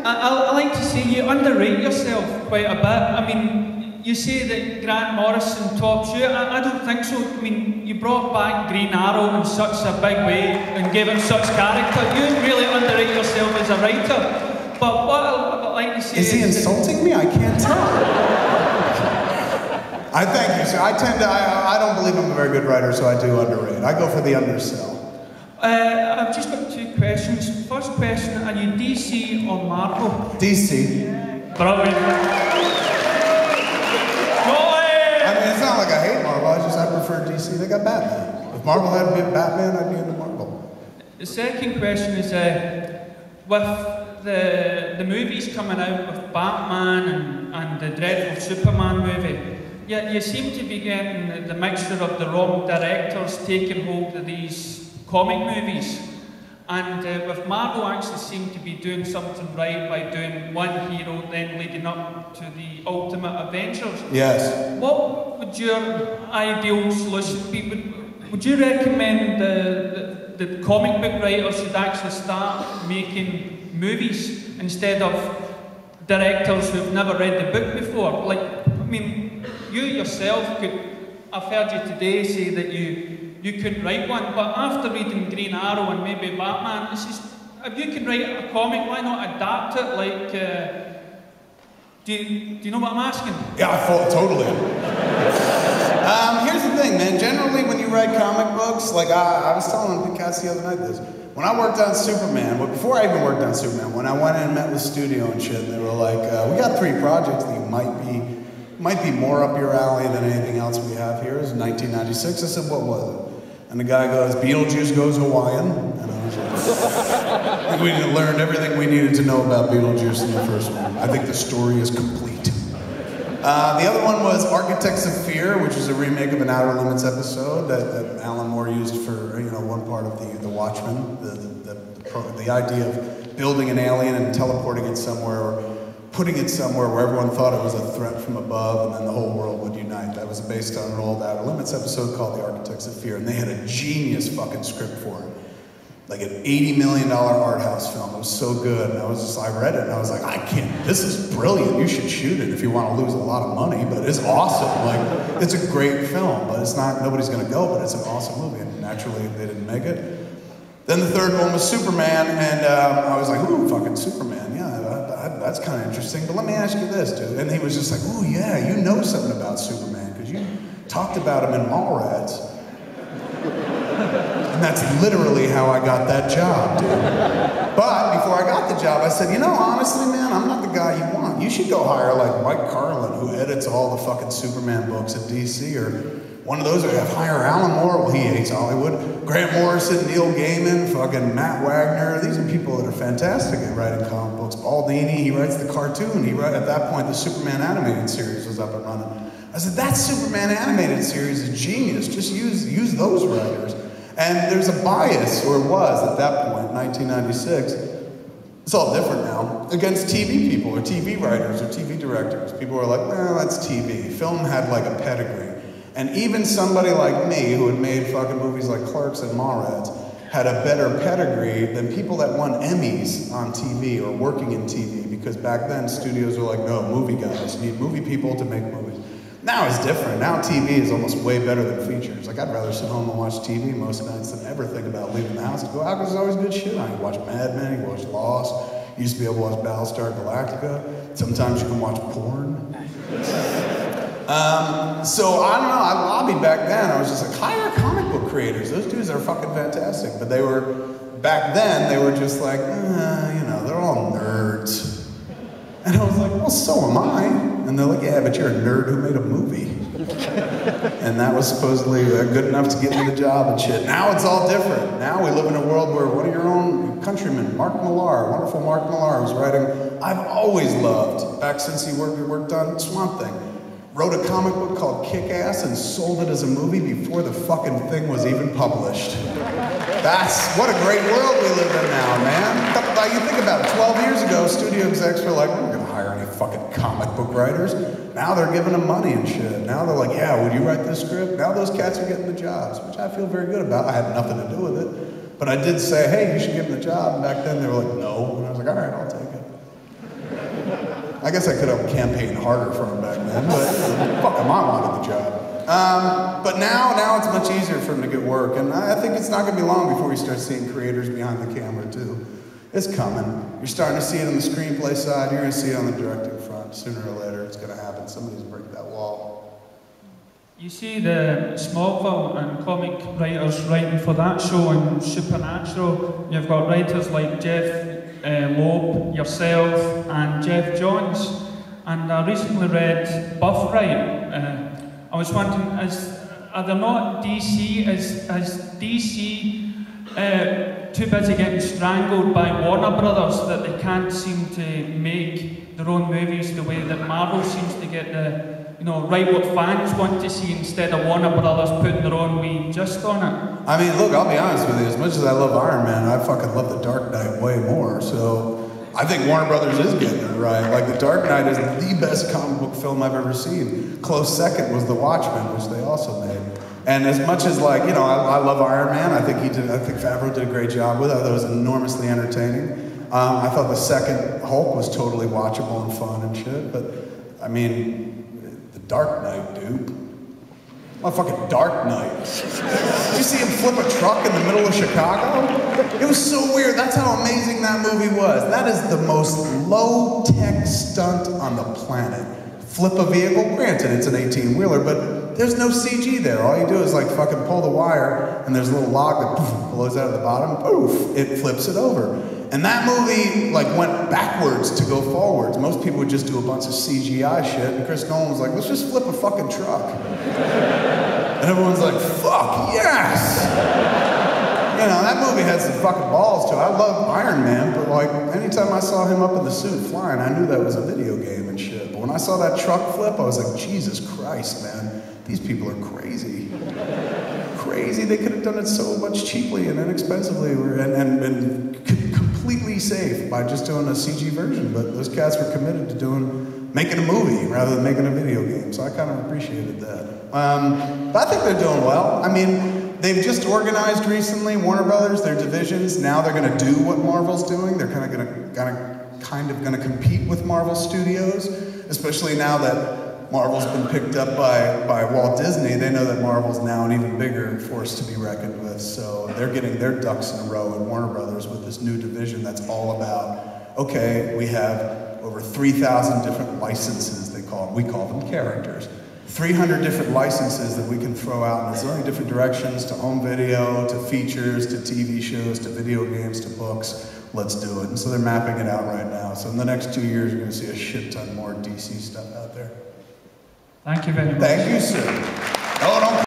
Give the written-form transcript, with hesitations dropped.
I like to say you underrate yourself quite a bit. I mean, you say that Grant Morrison tops you. I don't think so. I mean, you brought back Green Arrow in such a big way and gave him such character. You really underrate yourself as a writer. But what I like to say is he insulting me? I can't tell. I thank you, sir. I don't believe I'm a very good writer, so I do underrate. I go for the undersell. I've just got two questions. First question, are you DC or Marvel? DC. Brilliant. I mean, it's not like I hate Marvel, I prefer DC. They got Batman. If Marvel had been Batman, I'd be into Marvel. The second question is, with the movies coming out with Batman and the dreadful Superman movie, you seem to be getting the mixture of the wrong directors taking hold of these comic movies. And with Marvel actually seem to be doing something right by doing one hero then leading up to the Ultimate Avengers. Yes. What would your ideal solution be? Would you recommend the comic book writers should actually start making movies instead of directors who've never read the book before? Like, I mean, you yourself could, I've heard you today say that you couldn't write one, but after reading Green Arrow and maybe Batman, it's just, if you can write a comic, why not adapt it? Like, do you know what I'm asking? Yeah, totally. Here's the thing, man. Generally, when you write comic books, like I was telling the cats the other night this, when I worked on Superman, but before I even worked on Superman, when I went in and met with studio and shit, they were like, we got 3 projects that you might be more up your alley than anything else we have here. It was 1996. I said, what was it? And the guy goes, Beetlejuice Goes Hawaiian. And I was like, I think we learned everything we needed to know about Beetlejuice in the first one. I think the story is complete. The other one was Architects of Fear, which is a remake of an Outer Limits episode that Alan Moore used for, one part of the Watchmen. The idea of building an alien and teleporting it somewhere, or putting it somewhere where everyone thought it was a threat from above, and then the whole world would unite. That was based on an old Outer Limits episode called The Architects of Fear, and they had a genius fucking script for it. Like an $80 million art house film. It was so good, and I read it, and I was like, this is brilliant. You should shoot it if you want to lose a lot of money, but it's awesome. Like, it's a great film, but it's not, nobody's gonna go, but it's an awesome movie, and naturally they didn't make it. Then the third one was Superman, and I was like, ooh, fucking Superman, yeah, that's kind of interesting, but let me ask you this, dude. And he was just like, ooh, yeah, you know something about Superman, because you talked about him in Mallrats. And that's literally how I got that job, dude. But before I got the job, I said, honestly, man, I'm not the guy you want. You should go hire like Mike Carlin, who edits all the fucking Superman books at DC, or one of those, or hire Alan Moore. Well, he hates Hollywood. Grant Morrison, Neil Gaiman, fucking Matt Wagner. These are people that are fantastic at writing comic books. Paul Dini, he writes the cartoon. At that point, the Superman animated series was up and running. I said, that Superman animated series is genius. Just use those writers. And there's a bias, or it was at that point, 1996. It's all different now, against TV people, or TV writers, or TV directors. People were like, well, that's TV. Film had like a pedigree. And even somebody like me, who had made fucking movies like Clerks and Mallrats, had a better pedigree than people that won Emmys on TV or working in TV, because back then studios were like, no, movie guys, you need movie people to make movies. Now it's different. Now TV is almost way better than features. Like, I'd rather sit home and watch TV most nights than ever think about leaving the house to go out, because there's always good shit on. You watch Mad Men, you watch Lost, you used to be able to watch Battlestar Galactica. Sometimes you can watch porn. So I don't know, I lobbied back then. I was just like, hire comic book creators. Those dudes are fucking fantastic. But they were, back then, they were just like, they're all nerds. And I was like, well, so am I. And they're like, yeah, but you're a nerd who made a movie. And that was supposedly good enough to get me the job and shit. Now it's all different. Now we live in a world where one of your own countrymen, Mark Millar, wonderful Mark Millar, was writing, I've always loved, back since he worked on Swamp Thing, wrote a comic book called Kick-Ass and sold it as a movie before the fucking thing was even published. What a great world we live in now, man. You think about it, 12 years ago, studio execs were like, we're not gonna hire any fucking comic book writers. Now they're giving them money and shit. Now they're like, yeah, would you write this script? Now those cats are getting the jobs, which I feel very good about. I had nothing to do with it. But I did say, hey, you should give them the job. And back then they were like, no. And I was like, all right, I'll take it. I guess I could have campaigned harder for him back then, but fuck him, I wanted the job. But now it's much easier for him to get work, and I think it's not going to be long before we start seeing creators behind the camera too. It's coming. You're starting to see it on the screenplay side. You're going to see it on the directing front. Sooner or later, it's going to happen. Somebody's break that wall. You see the Smallville and comic writers writing for that show and Supernatural. You've got writers like Jeff Loeb, yourself, and Jeff Johns. And I recently read Buff Right. I was wondering, are there not DC, is DC too busy getting strangled by Warner Brothers that they can't seem to make their own movies the way that Marvel seems to get write what fans want to see instead of Warner Brothers putting their own wee just on it? I mean, look, I'll be honest with you, as much as I love Iron Man, I fucking love The Dark Knight way more, so I think Warner Brothers is getting it right. Like, The Dark Knight is the best comic book film I've ever seen. Close second was The Watchmen, which they also made. And as much as, like, I love Iron Man, I think Favreau did a great job with it. I thought it was enormously entertaining. I thought the second Hulk was totally watchable and fun and shit, but, I mean, The Dark Knight, dude. Motherfucking Dark Knight. Did you see him flip a truck in the middle of Chicago? It was so weird. That's how amazing that movie was. That is the most low-tech stunt on the planet. Flip a vehicle. Granted, it's an 18-wheeler, but there's no CG there. All you do is like fucking pull the wire, and there's a little log that poof, blows out of the bottom. Poof, it flips it over. And that movie like went backwards to go forwards. Most people would just do a bunch of CGI shit, and Chris Nolan was like, let's just flip a fucking truck. And everyone's like, fuck, yes! That movie had some fucking balls to it. I love Iron Man, but like, anytime I saw him up in the suit flying, I knew that was a video game and shit. But when I saw that truck flip, I was like, Jesus Christ, man. These people are crazy. Crazy. They could have done it so much cheaply and inexpensively and completely safe by just doing a CG version. But those cats were committed to making a movie rather than making a video game. So I kind of appreciated that. But I think they're doing well. I mean, they've just organized recently, Warner Brothers, their divisions. Now they're going to do what Marvel's doing. They're kind of going to compete with Marvel Studios, especially now that Marvel's been picked up by Walt Disney. They know that Marvel's now an even bigger force to be reckoned with. So they're getting their ducks in a row at Warner Brothers with this new division that's all about, okay, we have over 3,000 different licenses, we call them characters. 300 different licenses that we can throw out in a zillion different directions, to home video, to features, to TV shows, to video games, to books. Let's do it. And so they're mapping it out right now. So in the next 2 years, you're going to see a shit ton more DC stuff out there. Thank you very much. Thank you, sir. Oh, don't